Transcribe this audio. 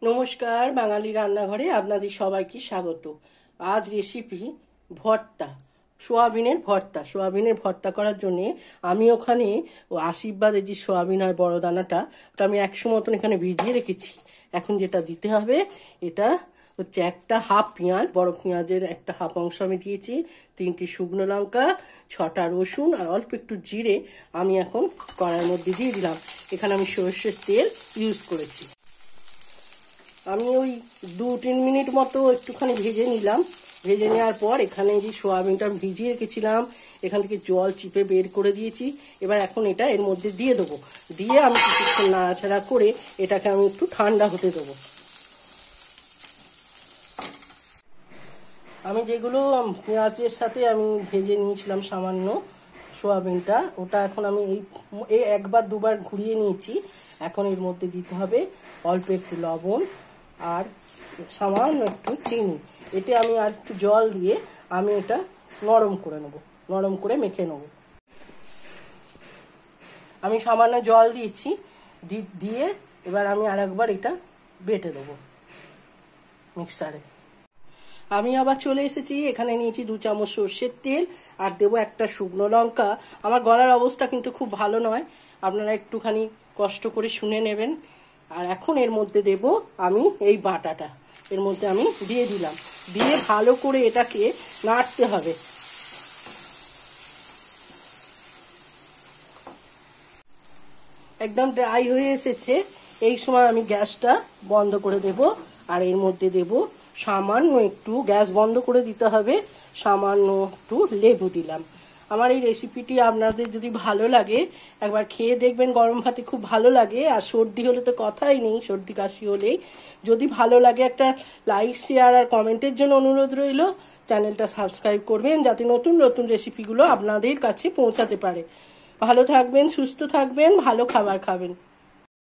নমস্কার, বাঙালি রান্নাঘরে আপনাদের সবাইকে স্বাগত। আজ রেসিপি ভর্তা, সোয়াবিনের ভর্তা করার জন্যে আমি ওখানে আশীর্বাদের যে সোয়াবিন হয় বড় দানাটা, ওটা আমি 100 মতন এখানে ভিজিয়ে রেখেছি। এখন যেটা দিতে হবে, এটা হচ্ছে একটা হাফ পেঁয়াজ, বড় পেঁয়াজের একটা হাফ অংশ আমি দিয়েছি, 3টি শুকনো লঙ্কা, 6টা রসুন আর অল্প একটু জিরে আমি এখন কড়াইয়ের মধ্যে দিয়ে দিলাম। এখানে আমি সরষের তেল ইউজ করেছি। আমি ওই 2-3 মিনিট মতো একটুখানি ভেজে নিলাম। ভেজে নেওয়ার পর এখানে যে সোয়াবিনটা ভিজিয়ে রেখেছিলাম, এখান থেকে জল চিপে বের করে দিয়েছি। এবার এখন এটা এর মধ্যে দিয়ে দেবো। দিয়ে আমি কিছুক্ষণ নাড়াচাড়া করে এটাকে আমি একটু ঠান্ডা হতে দেবো। আমি যেগুলো পেঁয়াজের সাথে আমি ভেজে নিয়েছিলাম সামান্য সোয়াবিনটা, ওটা এখন আমি এই একবার দুবার ঘুরিয়ে নিয়েছি। এখন এর মধ্যে দিতে হবে অল্প একটু লবণ আর সামান্য একটু চিনি। এতে আমি আর একটু জল দিয়ে আমি এটা নরম করে নেব, নরম করে মেখে নেব। আমি সামান্য জল দিয়েছি, দিয়ে এবার আমি আরেকবার এটা বেটে দেবো মিক্সারে। আমি আবার চলে এসেছি, এখানে নিয়েছি 2 চামচ সর্ষের তেল আর দেবো একটা শুকনো লঙ্কা। আমার গলার অবস্থা কিন্তু খুব ভালো নয়, আপনারা একটুখানি কষ্ট করে শুনে নেবেন। আর এখন এর মধ্যে দেব আমি এই বাটাটা, এর মধ্যে আমি দিয়ে দিলাম। দিয়ে ভালো করে এটাকে নাড়তে হবে। একদম ড্রাই হয়ে এসেছে, এই সময় আমি গ্যাসটা বন্ধ করে দেব। আর এর মধ্যে দেব সামান্য একটু, গ্যাস বন্ধ করে দিতে হবে, সামান্য একটু লেবু দিলাম। আমার এই রেসিপিটি আপনাদের যদি ভালো লাগে একবার খেয়ে দেখবেন, গরম ভাতে খুব ভালো লাগে। আর সর্দি হলে তো কথাই নেই, সর্দি কাশি হলেই। যদি ভালো লাগে একটা লাইক, শেয়ার আর কমেন্টের জন্য অনুরোধ রইল। চ্যানেলটা সাবস্ক্রাইব করবেন যাতে নতুন নতুন রেসিপিগুলো আপনাদের কাছে পৌঁছাতে পারে। ভালো থাকবেন, সুস্থ থাকবেন, ভালো খাবার খাবেন।